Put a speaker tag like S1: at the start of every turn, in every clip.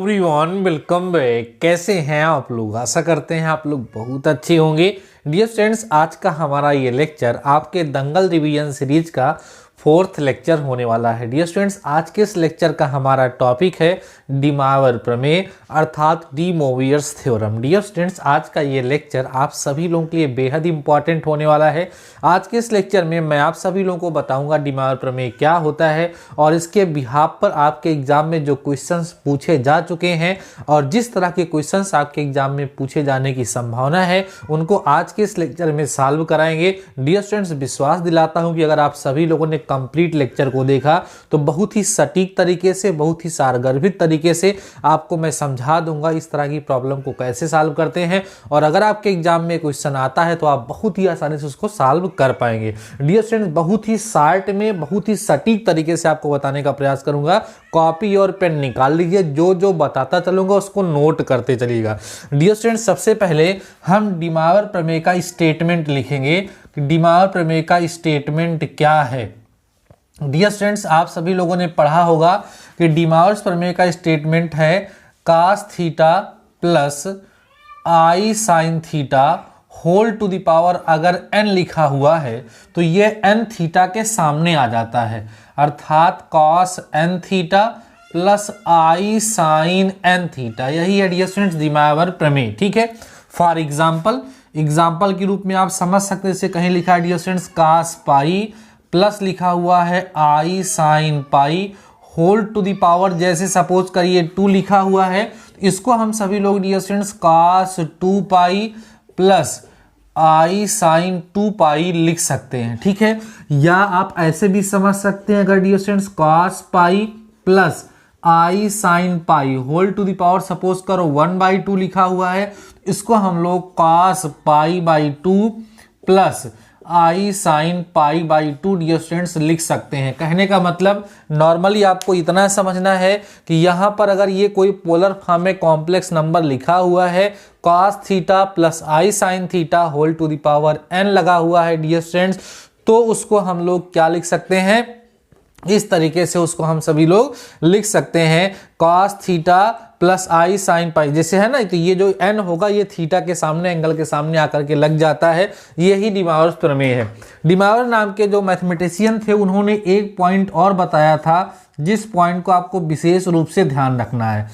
S1: Everyone welcome back. कैसे हैं आप लोग? आशा करते हैं आप लोग बहुत अच्छे होंगे। डियर स्टूडेंट्स, आज का हमारा ये लेक्चर आपके दंगल रिवीजन सीरीज का 4th लेक्चर होने वाला है। डियर स्टूडेंट्स, आज के इस लेक्चर का हमारा टॉपिक है डिमावर प्रमेय अर्थात डी मोवियर्स थ्योरम। डियर स्टूडेंट्स, आज का ये लेक्चर आप सभी लोगों के लिए बेहद इंपॉर्टेंट होने वाला है। आज के इस लेक्चर में मैं आप सभी लोगों को बताऊंगा डिमावर प्रमेय क्या होता है और इसके बिहाफ पर आपके एग्जाम में जो क्वेश्चंस पूछे जा चुके हैं और जिस तरह के क्वेश्चंस आपके एग्जाम में पूछे जाने की संभावना है उनको आज के इस लेक्चर में सॉल्व कराएंगे। डियर स्टूडेंट्स, विश्वास दिलाता हूं कि अगर आप सभी लोगों ने कंप्लीट लेक्चर को देखा तो बहुत ही सटीक तरीके से, बहुत ही सारगर्भित तरीके से आपको मैं समझा दूंगा इस तरह की प्रॉब्लम को कैसे सॉल्व करते हैं। और अगर आपके एग्जाम में क्वेश्चन आता है तो आप बहुत ही आसानी से उसको सॉल्व कर पाएंगे। डियर स्टूडेंट्स, बहुत ही शार्ट में, बहुत ही सटीक तरीके से आपको बताने का प्रयास करूंगा। कॉपी और पेन निकाल लीजिए, जो जो बताता चलूंगा उसको नोट करते चलिएगा। डियर स्टूडेंट्स, सबसे पहले हम डिमावर प्रमेय का स्टेटमेंट लिखेंगे कि डिमावर प्रमेय का स्टेटमेंट क्या है। डियर स्टूडेंट्स, आप सभी लोगों ने पढ़ा होगा कि डिमावर्स प्रमेय का स्टेटमेंट है cos theta plus i sine theta whole to the power, अगर n लिखा हुआ है तो ये n थीटा के सामने आ जाता है, अर्थात cos n theta plus i sign n theta. यही है डियर स्टूडेंट्स डिमावर प्रमेय। ठीक है, फॉर एग्जाम्पल के रूप में आप समझ सकते हैं, जैसे कहीं लिखा है dear students cos pi plus लिखा हुआ है i sine pi whole to the power, जैसे सपोज करिए 2 लिखा हुआ है, इसको हम सभी लोग dear students cos 2 pi plus i sine 2 pi लिख सकते हैं। ठीक है, या आप ऐसे भी समझ सकते हैं, अगर dear students cos pi plus i sine pi whole to the power suppose करो 1/2 लिखा हुआ है, इसको हम लोग cos pi by 2 plus i sine pi by 2 dear students लिख सकते हैं। कहने का मतलब नॉर्मली आपको इतना समझना है कि यहाँ पर अगर ये कोई पोलर फॉर्म में कॉम्प्लेक्स नंबर लिखा हुआ है cos theta plus i sine theta whole to the power n लगा हुआ है डियर स्टूडेंट्स, तो उसको हम लोग क्या लिख सकते हैं, इस तरीके से उसको हम सभी लोग लिख सकते हैं cos theta plus i sine पाई, जैसे है ना, तो ये जो n होगा ये थीटा के सामने, एंगल के सामने आकर के लग जाता है। यही डिमावर्स प्रमेय है। डिमावर नाम के जो मैथमेटिशियन थे उन्होंने एक पॉइंट और बताया था, जिस पॉइंट को आपको विशेष रूप से ध्यान रखना है।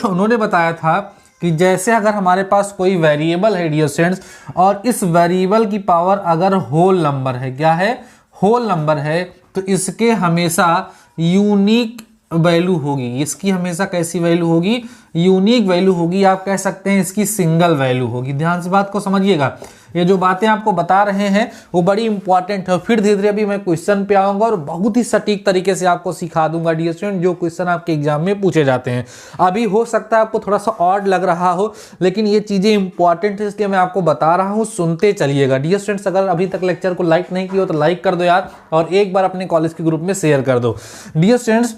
S1: उन्होंने बताया था कि जैसे अगर हमारे पास कोई वेरिएबल है डियर स्टूडेंट्स और इस वेरिएबल की पावर अगर होल नंबर है, क्या है, होल नंबर है, तो इसके हमेशा यूनिक वैल्यू होगी। इसकी हमेशा कैसी वैल्यू होगी, यूनिक वैल्यू होगी। आप कह सकते हैं इसकी सिंगल वैल्यू होगी। ध्यान से बात को समझिएगा, ये जो बातें आपको बता रहे हैं वो बड़ी इंपॉर्टेंट है। फिर धीरे धीरे अभी मैं क्वेश्चन पे आऊंगा और बहुत ही सटीक तरीके से आपको सिखा दूंगा डियर स्टूडेंट, जो क्वेश्चन आपके एग्जाम में पूछे जाते हैं। अभी हो सकता है आपको थोड़ा सा ऑड लग रहा हो, लेकिन ये चीजें इंपॉर्टेंट है, इसलिए मैं आपको बता रहा हूँ, सुनते चलिएगा। डियर स्टूडेंट्स, अगर अभी तक लेक्चर को लाइक नहीं किया हो तो लाइक कर दो यार, और एक बार अपने कॉलेज के ग्रुप में शेयर कर दो। डियर स्टूडेंट्स,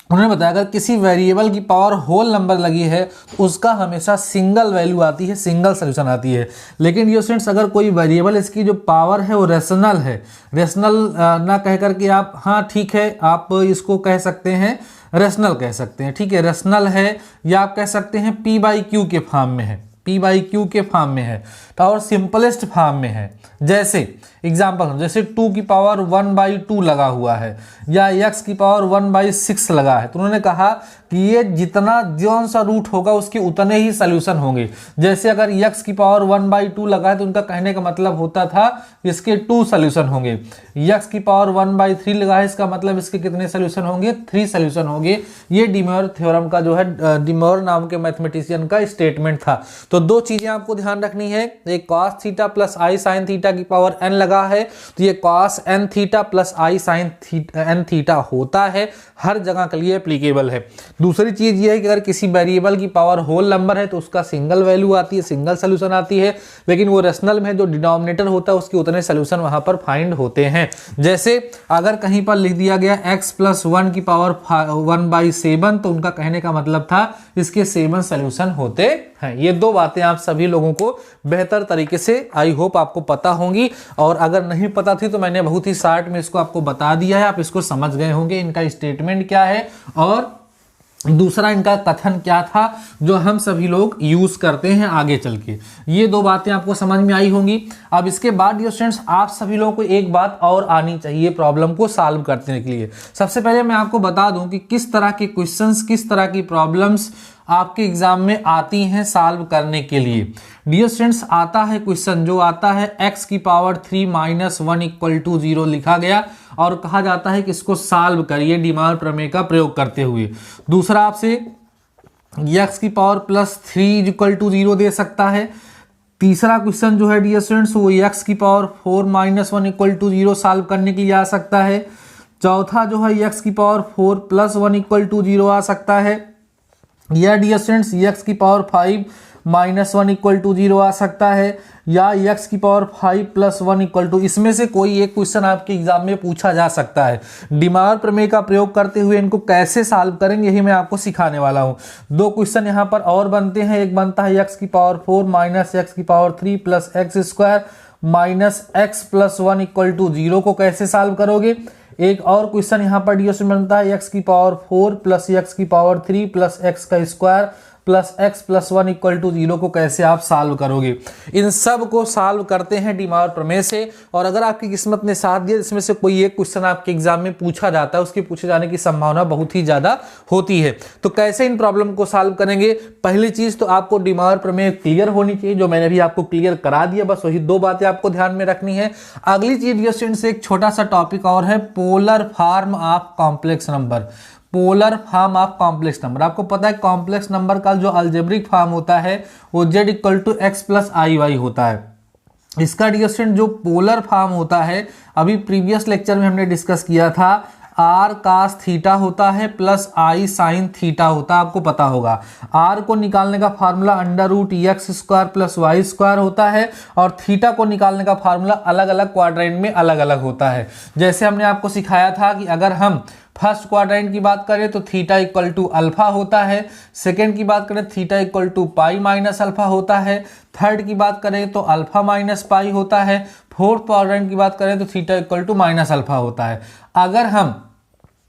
S1: उन्होंने बताया अगर किसी वेरिएबल की पावर होल नंबर लगी है तो उसका हमेशा सिंगल वैल्यू आती है, सिंगल सोल्यूशन आती है। लेकिन डियर स्टूडेंट्स, अगर कोई वेरिएबल इसकी जो पावर है वो रेशनल है, रेशनल ना कह करके आप, हाँ ठीक है, आप इसको कह सकते हैं रेशनल कह सकते हैं, ठीक है, रेशनल है, या आप कह सकते हैं p/q के फॉर्म में है, p/q के फॉर्म में है, तो और सिंपलेस्ट फॉर्म में है। जैसे एग्जाम्पल, जैसे 2 की पावर 1/2 लगा हुआ है या x की पावर 1/6 लगा है, तो उन्होंने कहा कि ये जितना जौन सा रूट होगा उसके उतने ही सोल्यूशन होंगे। जैसे अगर x की पावर 1/2 लगा है तो उनका कहने का मतलब होता था इसके 2 सोल्यूशन होंगे। x की पावर 1/3 लगा है, इसका मतलब इसके कितने सोल्यूशन होंगे, 3 सोल्यूशन होंगे। ये डिमोवर थ्योरम का जो है, डिमोवर नाम के मैथमेटिशियन का स्टेटमेंट था। तो 2 चीजें आपको ध्यान रखनी है, एक cos theta plus i sine theta की पावर n लगा है तो ये cos n theta plus i sign n theta होता है, हर जगह के लिए एप्लीकेबल है। दूसरी चीज ये है कि अगर किसी वेरिएबल की पावर होल नंबर है तो उसका सिंगल वैल्यू आती है, सिंगल सोल्यूशन आती है, लेकिन वो रेशनल में जो डिनोमिनेटर होता है उसके उतने सोल्यूशन वहां पर फाइंड होते हैं। जैसे अगर कहीं पर लिख दिया गया x + 1 की पावर 1/7, तो उनका कहने का मतलब था इसके 7 सोल्यूशन होते हैं। ये 2 बातें आप सभी लोगों को बेहतर तरीके से आई होप आपको पता होंगी, और अगर नहीं पता थी तो मैंने बहुत ही शॉर्ट में इसको आपको बता दिया है, आप इसको समझ गए होंगे इनका स्टेटमेंट क्या है और दूसरा इनका कथन क्या था जो हम सभी लोग यूज करते हैं आगे चल के। ये दो बातें आपको समझ में आई होंगी। अब इसके बाद डियर स्टूडेंट्स आप सभी लोगों को एक बात और आनी चाहिए प्रॉब्लम को सॉल्व करने के लिए। सबसे पहले मैं आपको बता दूं कि किस तरह के क्वेश्चंस, किस तरह की प्रॉब्लम्स आपके एग्जाम में आती हैं सॉल्व करने के लिए। डियर स्टूडेंट्स आता है क्वेश्चन जो आता है x की पावर 3 माइनस 1 इक्वल टू 0 लिखा गया और कहा जाता है कि इसको सॉल्व करिए डीमार प्रमेय का प्रयोग करते हुए। दूसरा आपसे x की पावर प्लस 3 इक्वल टू 0 दे सकता है। तीसरा क्वेश्चन जो है डियर स्टूडेंट्स वो x की power 4 minus 1 equal to 0 solve करने के लिए आ सकता है। चौथा जो है x की पावर 4 प्लस 1 इक्वल टू 0 आ सकता है, या डियर स्टूडेंट्स x की पावर 5 माइनस 1 इक्वल टू 0 आ सकता है, या x की पावर 5 प्लस 1 इक्वल टू, इसमें से कोई एक क्वेश्चन आपके एग्जाम में पूछा जा सकता है। डीमार प्रमेय का प्रयोग करते हुए इनको कैसे सॉल्व करेंगे यही मैं आपको सिखाने वाला हूं। दो क्वेश्चन यहां पर और बनते हैं। एक बनता है x की पावर 4 माइनस x की power 3 plus x square minus x plus 1 equal to 0 को कैसे सॉल्व करोगे। एक और क्वेश्चन यहाँ पर डियर स्टूडेंट बनता है x की पावर 4 प्लस एक्स की पावर 3 प्लस एक्स का square plus x plus 1 equal to 0 को कैसे आप सॉल्व करोगे। इन सब को सॉल्व करते हैं डीमार प्रमेय से। और अगर आपकी किस्मत ने साथ दिया इसमें से कोई एक क्वेश्चन आपके एग्जाम में पूछा जाता है, उसके पूछे जाने की संभावना बहुत ही ज्यादा होती है। तो कैसे इन प्रॉब्लम को सॉल्व करेंगे, पहली चीज तो आपको डीमार प्रमेय क्लियर होनी चाहिए, जो मैंने भी आपको क्लियर करा दिया। बस वही दो बातें आपको ध्यान में रखनी है। अगली चीज डियर स्टूडेंट्स एक छोटा सा टॉपिक और है, polar form of complex number. Polar form of complex number, आपको पता है कॉम्प्लेक्स नंबर का जो अलजेब्रिक फॉर्म होता है वो z equal to x plus i y होता है। इसका डियर स्टूडेंट जो पोलर फॉर्म होता है अभी प्रीवियस लेक्चर में हमने डिस्कस किया था, r cos थीटा होता है प्लस i sin थीटा होता है, आपको पता होगा। r को निकालने का formula under root x square plus y square होता है और थीटा को निकालने का फार्मूला अलग अलग क्वाड्रेंट में अलग अलग होता है। जैसे हमने आपको सिखाया था कि अगर हम फर्स्ट क्वाड्रेंट की बात करें तो थीटा इक्वल टू अल्फा होता है, सेकेंड की बात करें theta equal to pi minus alpha होता है, थर्ड की बात करें तो अल्फा माइनस पाई होता है, फोर्थ क्वाड्रेंट की बात करें तो theta equal to minus alpha होता है। अगर हम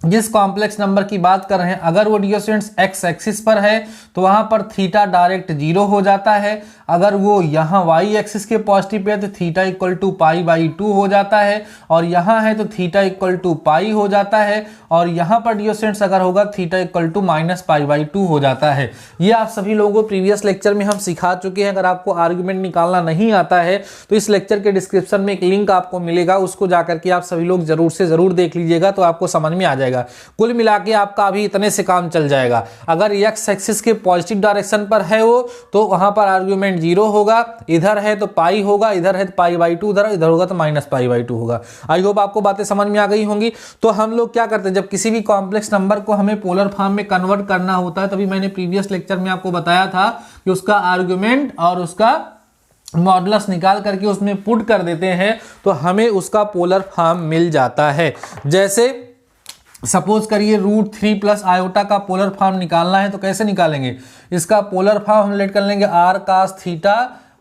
S1: जिस कॉम्प्लेक्स नंबर की बात कर रहे हैं अगर वो डियर स्टूडेंट्स एक्स एक्सिस पर है तो वहां पर थीटा डायरेक्ट 0 हो जाता है। अगर वो यहाँ वाई एक्सिस के पॉजिटिव पे है तो theta equal to pi by 2 हो जाता है, और यहाँ है तो थीटा इक्वल टू पाई हो जाता है, और यहाँ पर डियर स्टूडेंट्स अगर होगा theta equal to minus pi by 2 हो जाता है। ये आप सभी लोगों को प्रीवियस लेक्चर में हम सिखा चुके हैं। अगर आपको आर्ग्यूमेंट निकालना नहीं आता है तो इस लेक्चर के डिस्क्रिप्शन में एक लिंक आपको मिलेगा, उसको जाकर के आप सभी लोग जरूर से जरूर देख लीजिएगा तो आपको समझ में आ जाएगा। कुल मिला के आपका अभी इतने से काम चल जाएगा। अगर एक्स एक्सिस के पॉजिटिव डायरेक्शन पर है वो तो वहां पर आर्ग्यूमेंट 0 होगा, इधर है तो पाई होगा, इधर है तो पाई बाई 2, इधर होगा तो माइनस पाई बाई 2 होगा। आई होप आपको बातें समझ में आ गई होंगी। तो हम लोग क्या करते हैं जब किसी भी कॉम्प्लेक्स नंबर को हमें पोलर फॉर्म में कन्वर्ट करना होता है, तभी मैंने प्रीवियस लेक्चर में आपको बताया था कि उसका आर्ग्यूमेंट और उसका मॉडुलस निकाल करके उसमें पुट कर देते हैं तो हमें उसका पोलर फॉर्म मिल जाता है। जैसे सपोज करिए √3 प्लस आयोटा का पोलर फॉर्म निकालना है तो कैसे निकालेंगे, इसका पोलर फॉर्म हम लेट कर लेंगे r cos theta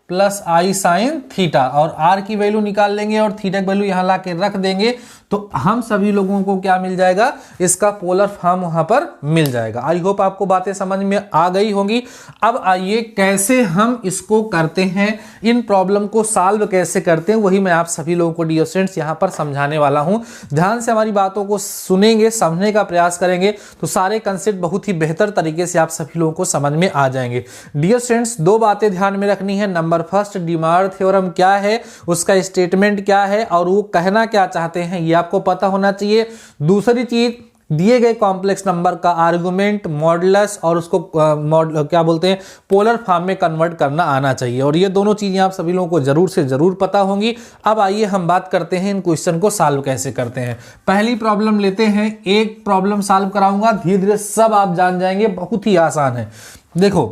S1: plus i sin theta, और r की वैल्यू निकाल लेंगे और थीटा की वैल्यू यहाँ ला के रख देंगे तो हम सभी लोगों को क्या मिल जाएगा, इसका पोलर फॉर्म वहां पर मिल जाएगा। आई होप आपको बातें समझ में आ गई होंगी। अब आइए कैसे हम इसको करते हैं, इन प्रॉब्लम को सॉल्व कैसे करते हैं वही मैं आप सभी लोगों को डियर स्टूडेंट्स यहाँ पर समझाने वाला हूँ। ध्यान से हमारी बातों को सुनेंगे, समझने का प्रयास करेंगे तो सारे कंसेप्ट बहुत ही बेहतर तरीके से आप सभी लोगों को समझ में आ जाएंगे। डियर स्टूडेंट्स दो बातें ध्यान में रखनी है। नंबर फर्स्ट, डीमार थ्योरम क्या है, उसका स्टेटमेंट क्या है और वो कहना क्या चाहते हैं ये आपको पता होना चाहिए। दूसरी चीज, दिए गए कॉम्प्लेक्स नंबर का आर्गुमेंट, मॉडुलस और उसको क्या बोलते हैं पोलर फॉर्म में कन्वर्ट करना आना चाहिए, और ये दोनों चीजें आप सभी लोगों को जरूर से जरूर पता होंगी। अब आइए हम बात करते हैं इन क्वेश्चन को सॉल्व कैसे करते हैं। पहली प्रॉब्लम लेते हैं, एक प्रॉब्लम सॉल्व कराऊंगा, धीरे धीरे सब आप जान जाएंगे, बहुत ही आसान है। देखो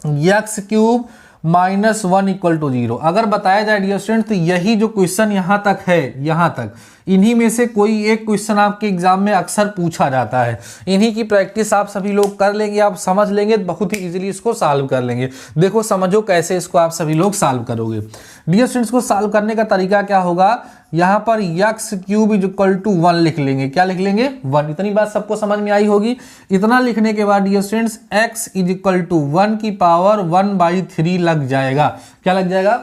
S1: x cube minus 1 equal to 0 अगर बताया जाए डियर स्टूडेंट तो यही जो क्वेश्चन यहां तक है, यहां तक इन्हीं में से कोई एक क्वेश्चन आपके एग्जाम में अक्सर पूछा जाता है। इन्हीं की प्रैक्टिस आप सभी लोग कर लेंगे, आप समझ लेंगे, बहुत ही इजीली इसको सॉल्व कर लेंगे। देखो समझो कैसे इसको आप सभी लोग सॉल्व करोगे। डियर स्टूडेंट्स, को सॉल्व करने का तरीका क्या होगा, यहाँ पर x cube is equal to 1 लिख लेंगे। क्या लिख लेंगे? 1। इतनी बात सबको समझ में आई होगी। इतना लिखने के बाद dear students x is equal to 1 की पावर 1/3 लग जाएगा। क्या लग जाएगा?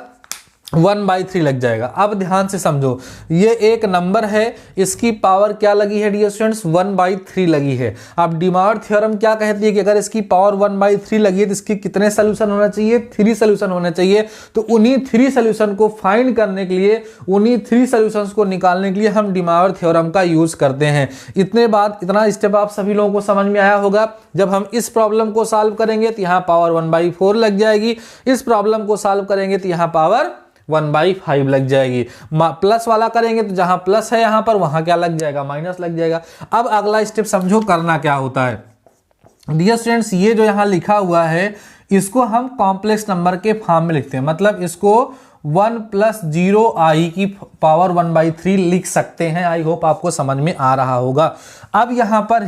S1: 1/3 लग जाएगा। अब ध्यान से समझो, ये एक नंबर है, इसकी पावर क्या लगी है डियर स्टूडेंट्स? 1/3 लगी है। अब डी मॉर्गन थ्योरम क्या कहती है कि अगर इसकी पावर 1/3 लगी है तो इसके कितने सोल्यूशन होना चाहिए? 3 सोल्यूशन होने चाहिए। तो उन्हीं 3 सोल्यूशन को फाइंड करने के लिए, उन्हीं 3 सोल्यूशंस को निकालने के लिए हम डी मॉर्गन थ्योरम का यूज करते हैं। इतना स्टेप आप सभी लोगों को समझ में आया होगा। जब हम इस प्रॉब्लम को सॉल्व करेंगे तो यहाँ पावर 1/4 लग जाएगी। इस प्रॉब्लम को सॉल्व करेंगे तो यहाँ पावर 1/5 लग जाएगी। प्लस वाला करेंगे तो जहां प्लस है यहां पर वहां क्या लग जाएगा? माइनस लग जाएगा। अब अगला स्टेप समझो करना क्या होता है। डियर स्टूडेंट्स, ये जो यहां लिखा हुआ है इसको हम कॉम्प्लेक्स नंबर के फॉर्म में लिखते हैं। मतलब इसको 1 + 0i की पावर 1/3 लिख सकते हैं। आई होप आपको समझ में आ रहा होगा। अब यहां पर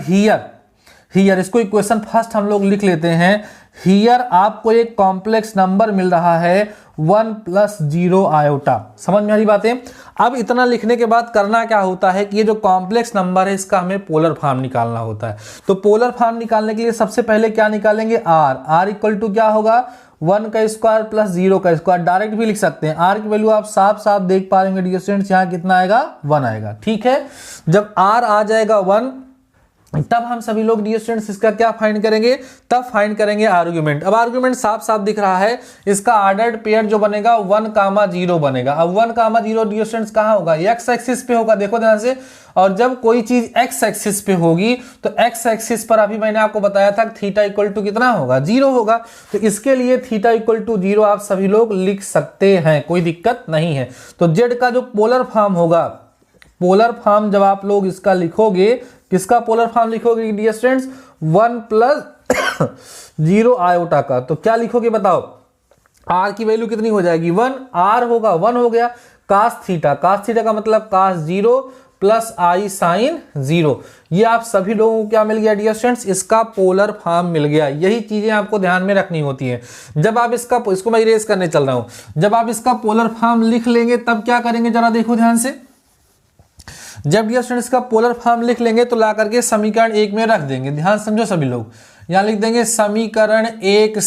S1: हियर इसको इक्वेशन फर्स्ट हम लोग लिख लेते हैं। हियर आपको एक कॉम्प्लेक्स नंबर मिल रहा है 1 + 0 आयोटा। समझ में आ रही बातें? अब इतना लिखने के बाद करना क्या होता है कि ये जो कॉम्प्लेक्स नंबर है इसका हमें पोलर फॉर्म निकालना होता है। तो पोलर फॉर्म निकालने के लिए सबसे पहले क्या निकालेंगे? r इक्वल टू क्या होगा? 1 का स्क्वायर + 0 का स्क्वायर। डायरेक्ट भी लिख सकते हैं। r की वैल्यू आप साफ साफ देख पा रहे डियर स्टूडेंट्स, यहाँ कितना आएगा? 1 आएगा। ठीक है, जब r आ जाएगा 1 तब हम सभी लोग डियर स्टूडेंट्स इसका क्या फाइंड करेंगे? तब फाइंड करेंगे आर्गुमेंट। अब आर्गुमेंट साफ साफ दिख रहा है। इसका ऑर्डर्ड पेयर जो बनेगा 1, 0 बनेगा। अब 1, 0 डियर स्टूडेंट्स कहाँ होगा? x एक्सिस पे होगा। देखो ध्यान से। और जब कोई चीज x एक्सिस पे होगी तो x एक्सिस पर अभी मैंने आपको बताया था थीटा इक्वल टू कितना होगा? 0 होगा। तो इसके लिए थीटा इक्वल टू 0 आप सभी लोग लिख सकते हैं, कोई दिक्कत नहीं है। तो z का जो पोलर फॉर्म होगा, पोलर फॉर्म जब आप लोग इसका लिखोगे, किसका पोलर फॉर्म लिखोगे डियर स्टूडेंट्स? 1 + 0 आयोटा का। तो क्या लिखोगे बताओ? r की वैल्यू कितनी हो जाएगी? 1। r होगा 1 हो गया। cos थीटा का मतलब cos 0 + i sin 0। ये आप सभी लोगों को क्या मिल गया डियर स्टूडेंट्स? इसका पोलर फॉर्म मिल गया। यही चीजें आपको ध्यान में रखनी होती हैं। जब आप इसको मैं इरेज करने चल रहा हूं। जब आप इसका पोलर फॉर्म लिख लेंगे तब क्या करेंगे? जरा देखो ध्यान से। जब डियर स्टूडेंट्स का पोलर फॉर्म लिख लेंगे तो ला करके समीकरण 1 में रख देंगे। ध्यान समझो सभी लोग। यहां लिख देंगे समीकरण 1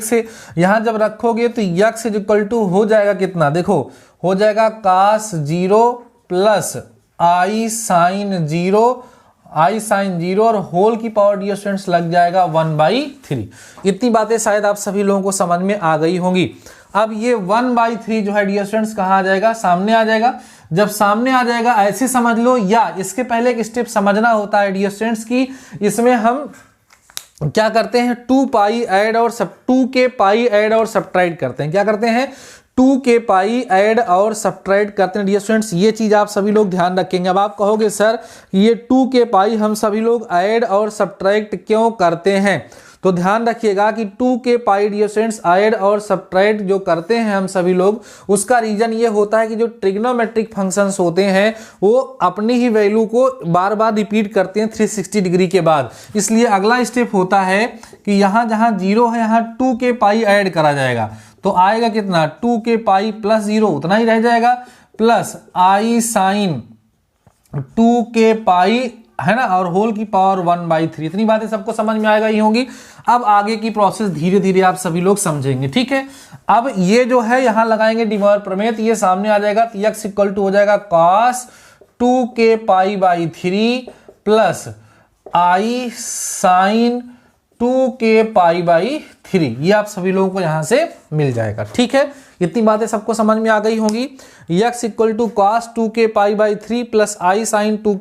S1: से यहां जब रखोगे तो x इज इक्वल टू हो जाएगा कितना? देखो हो जाएगा cos 0 + i sin 0 और होल की पावर डियर स्टूडेंट्स लग जाएगा 1/3। इतनी बातें शायद आप सभी लोगों को समझ में आ गई होंगी। अब ये 1/3 जो है डियर स्टूडेंट्स कहाँ आ जाएगा? सामने आ जाएगा। जब सामने आ जाएगा ऐसे समझ लो, या इसके पहले एक स्टेप समझना होता है डियर स्टूडेंट्स की इसमें हम क्या करते हैं? 2 ऐड और सब्ट्रैक्ट करते हैं। क्या करते हैं? 2 ऐड और सब्ट्रैक्ट करते हैं डियर स्टूडेंट्स। ये चीज आप सभी लोग ध्यान रखेंगे। अब आप कहोगे सर ये 2 हम सभी लोग ऐड और सब्ट्रैक्ट क्यों करते हैं? तो ध्यान रखिएगा कि 2 डियर स्टूडेंट्स ऐड और सब्ट्रैक्ट जो करते हैं हम सभी लोग, उसका रीजन ये होता है कि जो ट्रिग्नोमेट्रिक फंक्शंस होते हैं वो अपनी ही वैल्यू को बार बार रिपीट करते हैं 360 डिग्री के बाद। इसलिए अगला स्टेप होता है कि यहाँ जहाँ 0 है यहाँ 2 ऐड करा जाएगा। तो आएगा कितना? 2 + 0 उतना ही रह जाएगा, प्लस i sin 2 है ना, और होल की पावर 1/3। इतनी बातें सबको समझ में आएगा ही होंगी। अब आगे की प्रोसेस धीरे धीरे आप सभी लोग समझेंगे। ठीक है, अब ये जो है यहां लगाएंगे डी मॉर्गन प्रमेय, ये सामने आ जाएगा। तो x इक्वल टू हो जाएगा cos 2 प्लस i sin 2 ये आप सभी लोगों को यहां से मिल जाएगा। ठीक है, इतनी बातें सबको समझ में आ गई होंगी। x इक्वल टू cos 2 प्लस i sin 2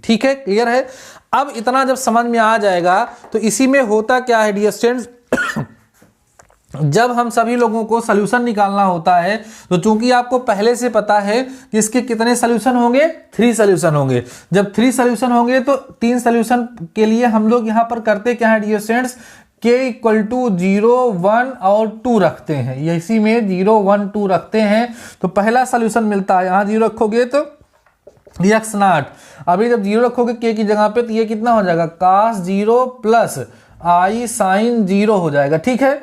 S1: ठीक है, क्लियर है। अब इतना जब समझ में आ जाएगा तो इसी में होता क्या है डियर स्टूडेंट्स, जब हम सभी लोगों को सॉल्यूशन निकालना होता है तो चूंकि आपको पहले से पता है कि इसके कितने सॉल्यूशन होंगे, 3 सॉल्यूशन होंगे। जब 3 सॉल्यूशन होंगे तो 3 सॉल्यूशन के लिए हम लोग यहां पर करते क्या है डियर स्टूडेंट्स, के इक्वल टू 0, 1 और 2 रखते हैं, इसी में 0, 1, 2 रखते हैं तो पहला सोल्यूशन मिलता है। यहाँ 0 रखोगे तो x0, अभी जब 0 रखोगे k की जगह पे तो ये कितना हो जाएगा cos 0 प्लस i sin 0 हो जाएगा। ठीक है,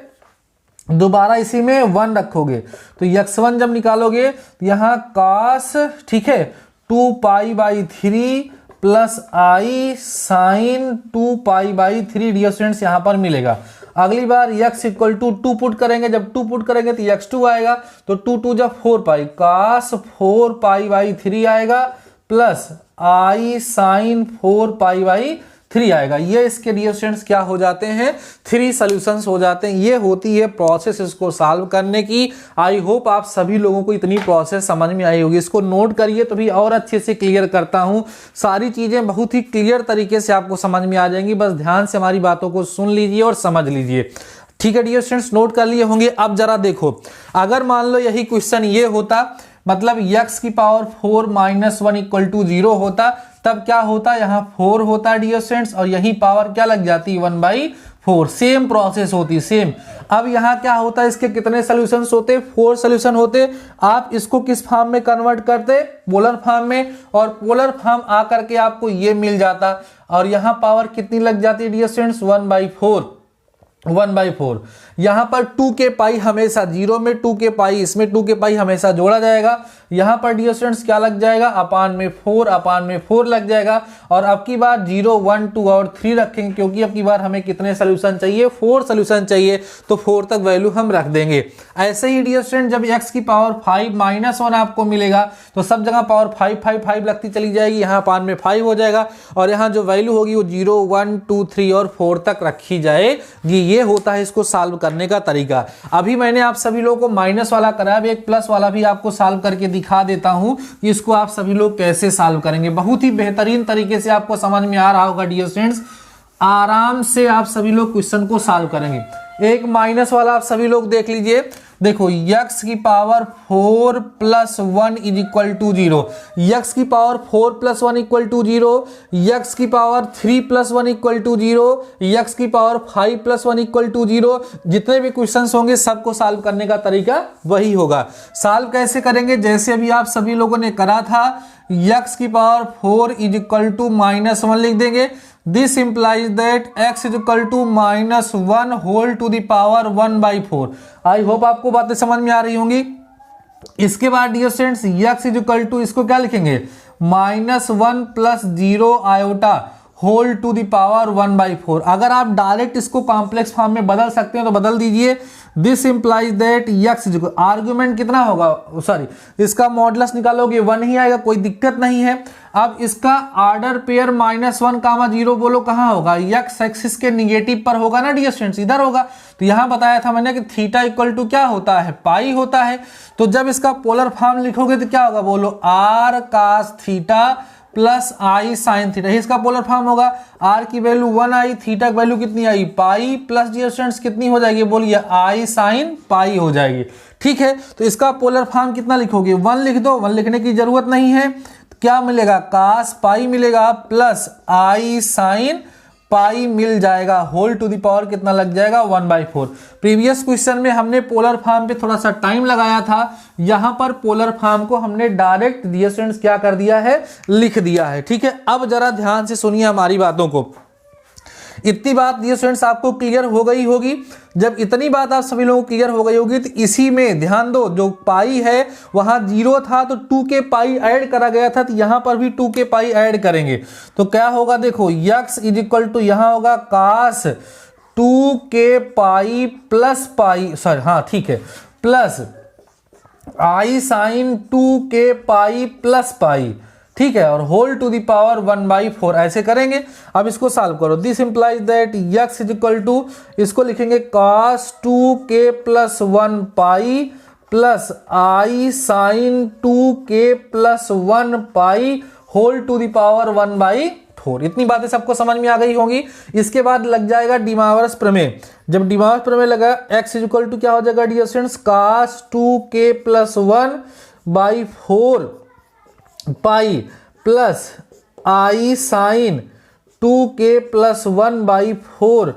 S1: दोबारा इसी में 1 रखोगे तो x1 जब निकालोगे तो यहाँ cos, ठीक है, 2 pi by 3 plus i sine 2 pi by 3 dear students यहाँ पर मिलेगा। अगली बार x इक्वल टू 2 पुट करेंगे, जब 2 पुट करेंगे तो x2 आएगा, तो 2 2 जब 4 पाई cos 4 पाई बाई 3 आएगा plus i sine 4 pi by 3 आएगा। ये इसके डियर स्टूडेंट्स क्या हो जाते हैं, 3 सॉल्यूशंस हो जाते हैं। ये होती है प्रोसेस इसको सॉल्व करने की। आई होप आप सभी लोगों को इतनी प्रोसेस समझ में आई होगी। इसको नोट करिए तो भी और अच्छे से क्लियर करता हूँ, सारी चीजें बहुत ही क्लियर तरीके से आपको समझ में आ जाएंगी। बस ध्यान से हमारी बातों को सुन लीजिए और समझ लीजिए। ठीक है डियर स्टूडेंट्स, नोट कर लिए होंगे। अब जरा देखो, अगर मान लो यही क्वेश्चन ये होता, मतलब x की पावर 4 माइनस 1 इक्वल टू 0 होता, तब क्या होता, यहाँ 4 होता डियर स्टूडेंट्स और यही पावर क्या लग जाती 1/4। सेम प्रोसेस होती, सेम। अब यहाँ क्या होता है, इसके कितने सॉल्यूशंस होते, 4 सॉल्यूशन होते। आप इसको किस फॉर्म में कन्वर्ट करते, पोलर फॉर्म में, और पोलर फॉर्म आकर के आपको ये मिल जाता और यहाँ पावर कितनी लग जाती डियर स्टूडेंट्स 1/4। 1/4 यहाँ पर 2 के पाई हमेशा 0 में 2 के पाई, इसमें 2 के पाई हमेशा जोड़ा जाएगा। यहाँ पर डियर स्टूडेंट्स क्या लग जाएगा, अपान में 4 लग जाएगा। और अब की बार 0, 1, 2 और 3 रखेंगे, क्योंकि अब की बार हमें कितने सोल्यूशन चाहिए, 4 सोल्यूशन चाहिए, तो 4 तक वैल्यू हम रख देंगे। ऐसे ही डियर स्टूडेंट जब x की पावर 5 माइनस 1 आपको मिलेगा तो सब जगह पावर 5 5 5 लगती चली जाएगी, यहाँ अपान में 5 हो जाएगा और यहाँ जो वैल्यू होगी वो 0, 1, 2, 3 और 4 तक रखी जाएगी। ये होता है इसको सॉल्व करने का तरीका। अभी मैंने आप सभी लोगों को माइनस वाला कराया, अभी एक प्लस वाला भी आपको सॉल्व करके दिखा देता हूं कि इसको आप सभी लोग कैसे सॉल्व करेंगे। बहुत ही बेहतरीन तरीके से आपको समझ में आ रहा होगा डियर स्टूडेंट्स, आराम से आप सभी लोग क्वेश्चन को सॉल्व करेंगे। एक माइनस वाला आप सभी लोग देख लीजिए, देखो x की power 4 plus 1 is equal to 0, x की power 4 plus 1 equal to 0, x की power 3 plus 1 equal to 0, x की पावर 5 प्लस 1 इक्वल टू 0। जितने भी क्वेश्चंस होंगे सबको सॉल्व करने का तरीका वही होगा। सॉल्व कैसे करेंगे, जैसे अभी आप सभी लोगों ने करा था, x की पावर 4 इज इक्वल टू -1 लिख देंगे। This implies that x is equal to -1 whole to the power 1/4। I hope आपको बातें समझ में आ रही होंगी। इसके बाद dear students x is equal to, इसको क्या लिखेंगे, -1 plus 0 iota whole to the power 1/4। अगर आप डायरेक्ट इसको कॉम्प्लेक्स फॉर्म में बदल सकते हैं तो बदल दीजिए। This implies that x is equal, argument कितना होगा, सॉरी इसका मॉडुलस निकालोगे 1 ही आएगा, कोई दिक्कत नहीं है। अब इसका ऑर्डर पेयर -1, 0 बोलो कहाँ होगा, x एक्सिस के निगेटिव पर होगा ना डियर स्टूडेंट्स, इधर होगा। तो यहां बताया था मैंने कि थीटा इक्वल टू क्या होता है, पाई होता है। तो जब इसका पोलर फॉर्म लिखोगे तो क्या होगा, बोलो r cos theta plus i sine theta, इसका पोलर फॉर्म होगा। r की वैल्यू 1 आई, थीटा की वैल्यू कितनी आई, पाई, प्लस डियर स्टूडेंट्स कितनी हो जाएगी, बोलिए i साइन पाई हो जाएगी। ठीक है, तो इसका पोलर फॉर्म कितना लिखोगे, 1 लिख दो, 1 लिखने की जरूरत नहीं है। क्या मिलेगा, cos पाई मिलेगा प्लस i साइन पाई मिल जाएगा, होल टू द पावर कितना लग जाएगा 1/4। प्रीवियस क्वेश्चन में हमने पोलर फॉर्म पे थोड़ा सा टाइम लगाया था, यहां पर पोलर फॉर्म को हमने डायरेक्ट डियर स्टूडेंट्स क्या कर दिया है, लिख दिया है। ठीक है, अब जरा ध्यान से सुनिए हमारी बातों को। इतनी बात डियर स्टूडेंट्स आपको क्लियर हो गई होगी। जब इतनी बात आप सभी लोगों को क्लियर हो गई होगी तो इसी में ध्यान दो, जो पाई है वहां 0 था तो 2 के पाई ऐड करा गया था, तो यहां पर भी 2 के पाई ऐड करेंगे तो क्या होगा, देखो x इज इक्वल टू यहां होगा cos 2 के पाई प्लस पाई, सॉरी हाँ ठीक है, प्लस i साइन 2 के पाई प्लस पाई, ठीक है, और होल टू द पावर 1/4 ऐसे करेंगे। अब इसको सॉल्व करो। This implies that x is equal to, इसको लिखेंगे cos 2 के plus 1 pi plus i sine 2 के plus 1 pi whole to the power 1/4। इतनी बातें सबको समझ में आ गई होंगी। इसके बाद लग जाएगा डिमावर्स प्रमेय। जब डिमावर्स प्रमेय लगा, x इज इक्वल टू क्या हो जाएगा डियर स्टूडेंट्स, cos 2 के plus 1/4 pi plus i sine 2 के प्लस 1/4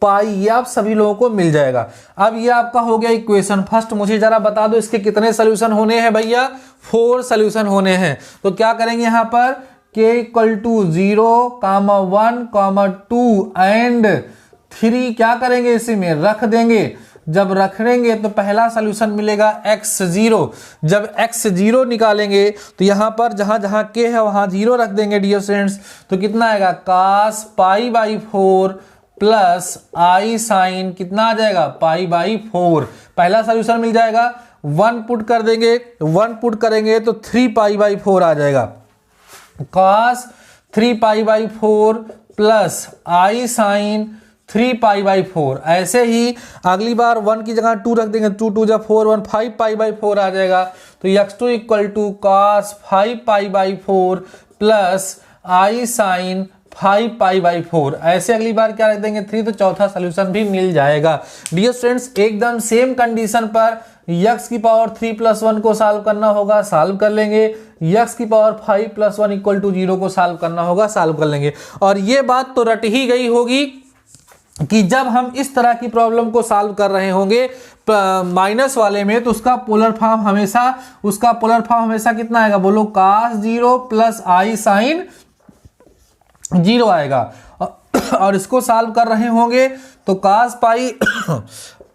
S1: पाई, ये आप सभी लोगों को मिल जाएगा। अब ये आपका हो गया इक्वेशन फर्स्ट। मुझे जरा बता दो इसके कितने सोल्यूशन होने हैं भैया, 4 सोल्यूशन होने हैं। तो क्या करेंगे यहाँ पर k इक्वल टू 0, 1, 2 एंड 3 क्या करेंगे इसी में रख देंगे। जब रखेंगे तो पहला सोल्यूशन मिलेगा x0। जब x0 निकालेंगे तो यहाँ पर जहाँ जहाँ k है वहाँ 0 रख देंगे डियर स्टूडेंट्स। तो कितना आएगा cos π/4 प्लस i साइन कितना आ जाएगा π/4। पहला सोल्यूशन मिल जाएगा। 1 पुट कर देंगे, 1 पुट करेंगे तो 3 π/4 आ जाएगा। cos 3 π/4 plus i sine 3 π/4। ऐसे ही अगली बार 1 की जगह 2 रख देंगे, 2 2 जा 4 1 5 π/4 आ जाएगा। तो x2 equal to cos 5 π/4 plus i sine 5 π/4। ऐसे अगली बार क्या रख देंगे 3, तो चौथा सोल्यूशन भी मिल जाएगा। डियर स्टूडेंट्स एकदम सेम कंडीशन पर x की पावर 3 + 1 को सॉल्व करना होगा, सॉल्व कर लेंगे। x की पावर 5 + 1 इक्वल टू 0 को सॉल्व करना होगा, सॉल्व कर लेंगे। और ये बात तो रट ही गई होगी कि जब हम इस तरह की प्रॉब्लम को सॉल्व कर रहे होंगे माइनस वाले में, तो उसका पोलर फॉर्म हमेशा कितना आएगा बोलो, cos 0 प्लस i साइन 0 आएगा। और इसको सॉल्व कर रहे होंगे तो cos pi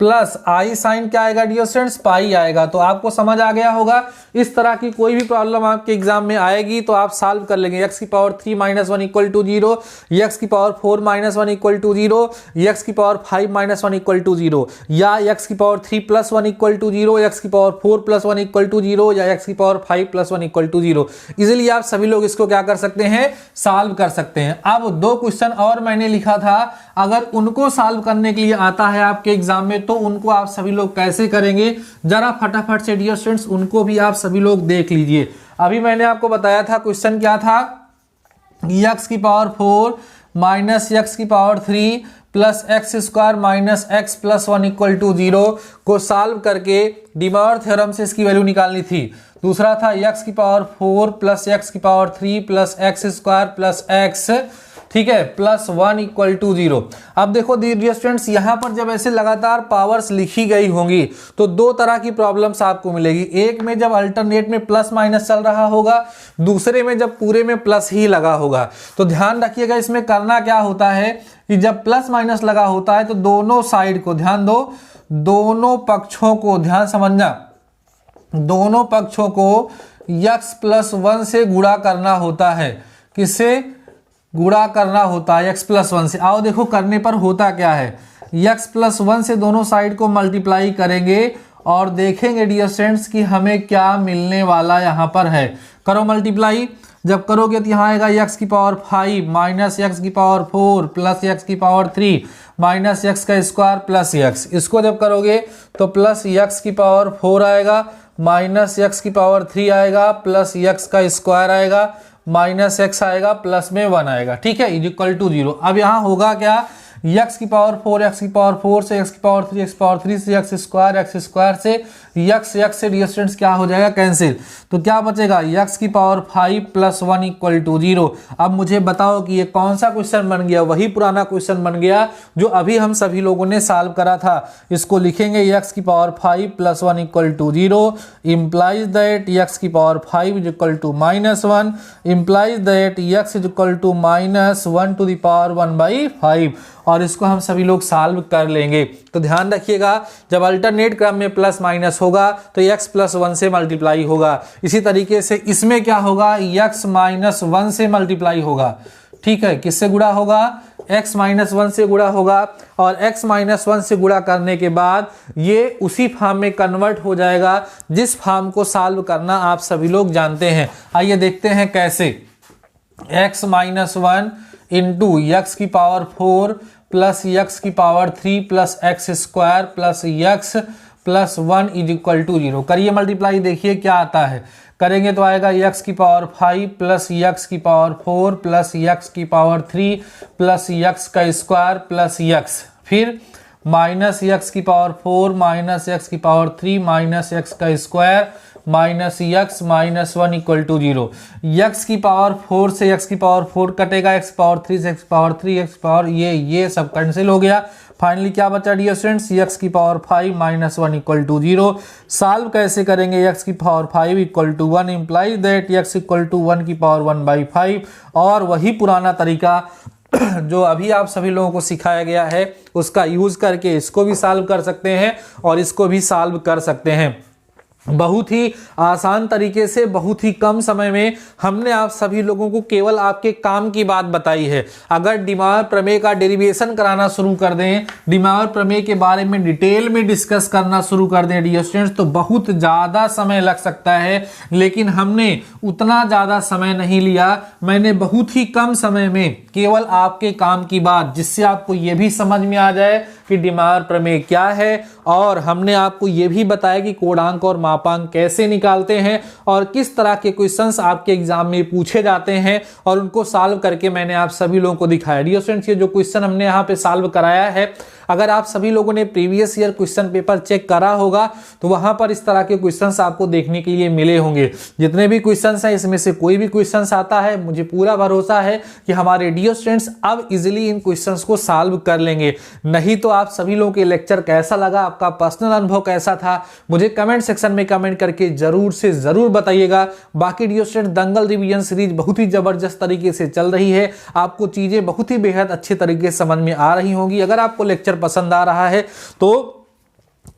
S1: plus i sine क्या आएगा डियर स्टूडेंट्स, पाई आएगा। तो आपको समझ आ गया होगा। इस तरह की कोई भी प्रॉब्लम आपके एग्जाम में आएगी तो आप सॉल्व कर लेंगे। x की पावर 3 - 1 इक्वल टू 0, x की पावर 4 - 1 इक्वल टू 0, x की पावर 5 - 1 इक्वल टू 0, या x की पावर 3 + 1 इक्वल टू 0, x की पावर 4 + 1 इक्वल टू 0, या x की पावर 5 + 1 इक्वल टू 0। इजिली आप सभी लोग इसको क्या कर सकते हैं, सॉल्व कर सकते हैं। अब 2 क्वेश्चन और मैंने लिखा था, अगर उनको सॉल्व करने के लिए आता है आपके एग्जाम में तो उनको आप सभी लोग कैसे करेंगे, जरा फटाफट से डियर स्टूडेंट्स उनको भी आप सभी लोग देख लीजिए। अभी मैंने आपको बताया था क्वेश्चन क्या था, x की पावर 4 माइनस x की power 3 plus x² minus x + 1 equal to 0 को सॉल्व करके डिमॉर्गन थ्योरम से इसकी वैल्यू निकालनी थी। दूसरा था x की पावर 4 प्लस x की power 3 plus x² plus x, ठीक है, प्लस 1 इक्वल टू 0। अब देखो डियर स्टूडेंट्स यहाँ पर जब ऐसे लगातार पावर्स लिखी गई होंगी तो 2 तरह की प्रॉब्लम्स आपको मिलेगी। एक में जब अल्टरनेट में प्लस माइनस चल रहा होगा, दूसरे में जब पूरे में प्लस ही लगा होगा। तो ध्यान रखिएगा इसमें करना क्या होता है कि जब प्लस माइनस लगा होता है तो दोनों साइड को ध्यान दो, दोनों पक्षों को ध्यान समझना, दोनों पक्षों को x + 1 से गुणा करना होता है। किससे गुणा करना होता है, x + 1 से। आओ देखो करने पर होता क्या है, x + 1 से दोनों साइड को मल्टीप्लाई करेंगे और देखेंगे डियर स्टूडेंट्स कि हमें क्या मिलने वाला यहाँ पर है। करो मल्टीप्लाई, जब करोगे तो यहाँ आएगा x की पावर 5 माइनस x की पावर 4 प्लस x की पावर 3 माइनस x का स्क्वायर प्लस x। इसको जब करोगे तो प्लस x की पावर 4 आएगा माइनस x की पावर 3 आएगा प्लस x का स्क्वायर आएगा माइनस x आएगा प्लस में 1 आएगा, ठीक है, इक्वल टू 0। अब यहाँ होगा क्या, x की पावर 4 x की पावर 4 से x की पावर 3 x की पावर 3 से x स्क्वायर से x से डियर स्टूडेंट्स क्या हो जाएगा, कैंसिल। तो क्या बचेगा, x की पावर 5 + 1 इक्वल टू 0। अब मुझे बताओ कि ये कौन सा क्वेश्चन बन गया, वही पुराना क्वेश्चन बन गया जो अभी हम सभी लोगों ने सॉल्व करा था। इसको लिखेंगे x की power 5 + 1 equal to 0 implies that x की power 5 is equal to -1 implies that x is equal to -1 to the power 1/5। और इसको हम सभी लोग सॉल्व कर लेंगे। तो ध्यान रखिएगा जब अल्टरनेट क्रम में प्लस माइनस होगा तो x + 1 से मल्टीप्लाई होगा। इसी तरीके से इसमें क्या होगा, x - 1 से मल्टीप्लाई होगा, ठीक है, किससे गुणा होगा, x - 1 से गुणा होगा। और x - 1 से गुणा करने के बाद ये उसी फॉर्म में कन्वर्ट हो जाएगा जिस फॉर्म को सॉल्व करना आप सभी लोग जानते हैं। आइए देखते हैं कैसे। x - 1 इंटू x की पावर 4 प्लस x की power 3 plus x² plus x + 1 is equal to 0। करिए मल्टीप्लाई, देखिए क्या आता है। करेंगे तो आएगा x की पावर 5 प्लस x की पावर 4 प्लस x की पावर 3 प्लस x का स्क्वायर प्लस x, फिर माइनस x की पावर 4 माइनस x की पावर 3 माइनस x का square minus x minus 1 equal to 0। X की पावर 4 से यक्स की पावर 4 कटेगा, एक्स पावर 3 से एक्स पावर 3, एक्स पावर ये सब कैंसिल हो गया। फाइनली क्या बचा डियर स्टूडेंट्स, यक्स की power 5 minus 1 equal to 0। Solve कैसे करेंगे, यक्स की power 5 equal to 1 implies that x equal to 1 की पावर 1/5। और वही पुराना तरीका जो अभी आप सभी लोगों को सिखाया गया है उसका यूज करके इसको भी सॉल्व कर सकते हैं और इसको भी सॉल्व कर सकते हैं। बहुत ही आसान तरीके से बहुत ही कम समय में हमने आप सभी लोगों को केवल आपके काम की बात बताई है। अगर डी मॉयर प्रमेय का डेरिवेशन कराना शुरू कर दें, डी मॉयर प्रमेय के बारे में डिटेल में डिस्कस करना शुरू कर दें डियर स्टूडेंट्स, तो बहुत ज़्यादा समय लग सकता है। लेकिन हमने उतना ज़्यादा समय नहीं लिया, मैंने बहुत ही कम समय में केवल आपके काम की बात, जिससे आपको ये भी समझ में आ जाए कि डी मॉयर प्रमेय क्या है, और हमने आपको ये भी बताया कि कोणांक और मापांक कैसे निकालते हैं और किस तरह के क्वेश्चंस आपके एग्जाम में पूछे जाते हैं, और उनको सॉल्व करके मैंने आप सभी लोगों को दिखाया। डियर स्टूडेंट्स, ये जो क्वेश्चन हमने यहाँ पे सॉल्व कराया है, अगर आप सभी लोगों ने previous year question paper check करा होगा तो वहां पर इस तरह के क्वेश्चंस आपको देखने के लिए मिले होंगे। जितने भी क्वेश्चंस हैं इसमें से कोई भी क्वेश्चंस आता है, मुझे पूरा भरोसा है कि हमारे डियर स्टूडेंट्स अब इजीली इन क्वेश्चंस को सॉल्व कर लेंगे। नहीं तो आप सभी लोगों के लेक्चर कैसा लगा, आपका पर्सनल अनुभव कैसा था, मुझे कमेंट सेक्शन में कमेंट करके जरूर से जरूर बताइएगा। बाकी डियर स्टूडेंट, दंगल रिवीजन सीरीज बहुत ही जबरदस्त तरीके से चल रही है, आपको चीजें बहुत ही बेहद अच्छे तरीके से समझ में आ रही होंगी। अगर आपको लेक्चर पसंद आ रहा है तो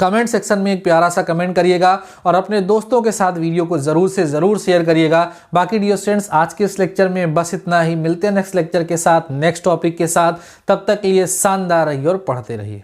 S1: कमेंट सेक्शन में एक प्यारा सा कमेंट करिएगा और अपने दोस्तों के साथ वीडियो को जरूर से जरूर शेयर करिएगा। बाकी डियर स्टूडेंट्स, आज के इस लेक्चर में बस इतना ही। मिलते हैं नेक्स्ट लेक्चर के साथ, नेक्स्ट टॉपिक के साथ। तब तक के लिए शानदार रहिए और पढ़ते रहिए।